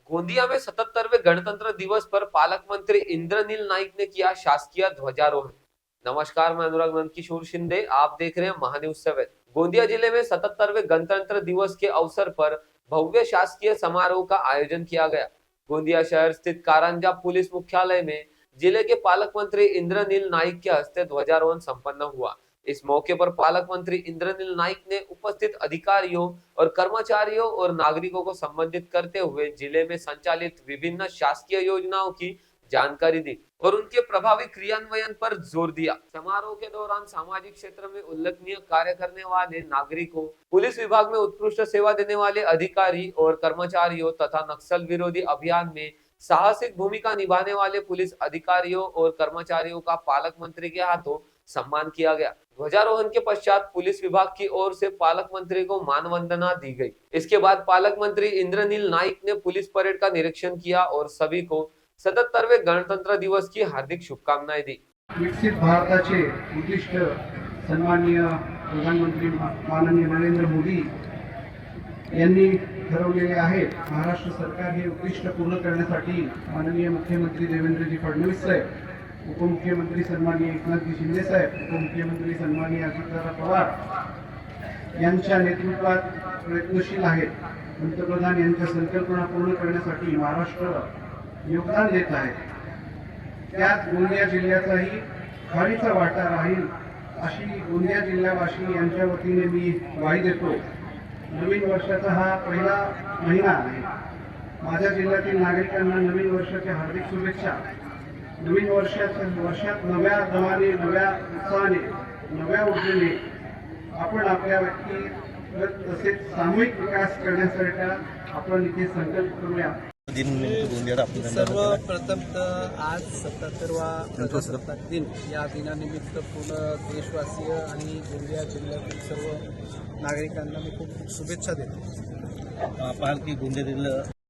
गोंदिया में 77वें गणतंत्र दिवस पर पालक मंत्री इंद्रनील नाइक ने किया शासकीय ध्वजारोहण। नमस्कार, मैं अनुराग नंद किशोर शिंदे, आप देख रहे हैं महान्यूज 7। गोंदिया जिले में 77वें गणतंत्र दिवस के अवसर पर भव्य शासकीय समारोह का आयोजन किया गया। गोंदिया शहर स्थित कारंजा पुलिस मुख्यालय में जिले के पालक मंत्री इंद्रनील नाइक के हस्ते ध्वजारोहण संपन्न हुआ। इस मौके पर पालक मंत्री इंद्रनील नाइक ने उपस्थित अधिकारियों और कर्मचारियों और नागरिकों को संबोधित करते हुए जिले में संचालित विभिन्न शासकीय योजनाओं की जानकारी दी और उनके प्रभावी क्रियान्वयन पर जोर दिया। समारोह के दौरान सामाजिक क्षेत्र में उल्लेखनीय कार्य करने वाले नागरिकों, पुलिस विभाग में उत्कृष्ट सेवा देने वाले अधिकारी और कर्मचारियों तथा नक्सल विरोधी अभियान में साहसिक भूमिका निभाने वाले पुलिस अधिकारियों और कर्मचारियों का पालक मंत्री के हाथों सम्मान किया गया। ध्वजारोहण के पश्चात पुलिस विभाग की ओर से पालक मंत्री को मानवंदना दी गई। इसके बाद पालक मंत्री इंद्रनील नाइक ने पुलिस परेड का निरीक्षण किया और सभी को 77वें गणतंत्र दिवस की हार्दिक शुभकामनाएं दी। विकसित भारताचे उद्दिष्ट सन्माननीय प्रधानमंत्री माननीय नरेंद्र मोदी यांनी ठरवलेले आहे। महाराष्ट्र सरकार हे उद्दिष्ट पूर्ण करण्यासाठी माननीय मुख्यमंत्री देवेंद्रजी फडणवीस साहेब, उपमुख्यमंत्री सन्माननीय एकनाथजी शिंदे साहेब, उपमुख्यमंत्री सन्माननीय अजितदादा पवार यांच्या नेतृत्वात प्रयत्नशील आहेत। पंतप्रधान यांच्या संकल्पना पूर्ण करण्यासाठी महाराष्ट्र योगदान देत आहे। त्यात गोंदिया जिल्ह्याचाही खारीचा वाटा राहील अशी गोंदिया जिल्हावासी यांच्या वतीने मी ग्वाही देतो। नवीन वर्षाचा हा पहिला महिना आहे। माझ्या जिल्ह्यातील नागरिकांना नवीन वर्षाच्या हार्दिक शुभेच्छा। नवीन वर्षात नव्या दमाने, नव्या उत्साहाने, नव्या ऊर्जेने आपण आपल्या व्यक्तिगत तसेच सामूहिक विकास करण्यासाठी आपण इथे संकल्प करूया। सर्वप्रथम आज 77वा प्रजासत्ताक दिन या दिनानिमित्त पूर्ण देशवासीय आणि गोंदिया जिल्ह्यातील सर्व नागरिकांना मी खूप शुभेच्छा देतो। पाहाल की गोंदियातील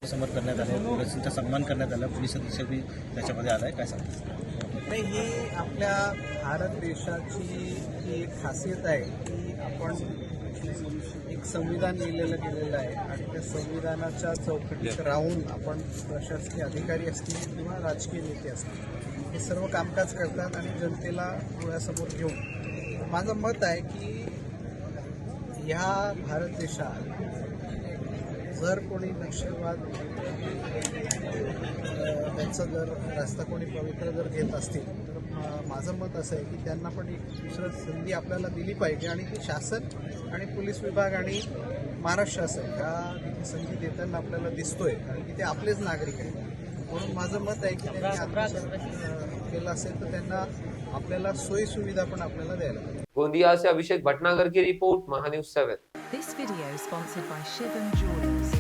समर करण्यात आले, पोलिसांचा सन्मान करण्यात आला, पोलीस अधीक्षक बी त्याच्यामध्ये आलाय, काय सांगतो? नाही, ही आपल्या भारत देशाची ही एक खासियत आहे की आपण एक संविधान लिहिलेलं गेलेलं आहे आणि त्या संविधानाच्या चौकटीत राहून आपण प्रशासकीय अधिकारी असतील किंवा राजकीय नेते असतील हे सर्व कामकाज करतात आणि जनतेला डोळ्यासमोर घेऊन माझं मत आहे की ह्या भारत देशात जर कोणी नक्षलवाद त्यांचं जर रस्ता कोणी पवित्र जर घेत असतील तर माझं मत असं आहे की त्यांना पण एक दुसरं संधी आपल्याला दिली पाहिजे आणि ती शासन आणि पोलीस विभाग आणि महाराष्ट्र शासन ह्या संधी देताना आपल्याला दिसतोय, कारण की ते आपलेच नागरिक आहेत। म्हणून माझं मत आहे की त्यांनी आत्मसात केलं असेल तर त्यांना आपल्याला सोयी सुविधा पण आपल्याला द्यायला पाहिजे। गोंदिया से अभिषेक भटनागर की report, Mahanews 7। This video is sponsored by Shivam Jewelers.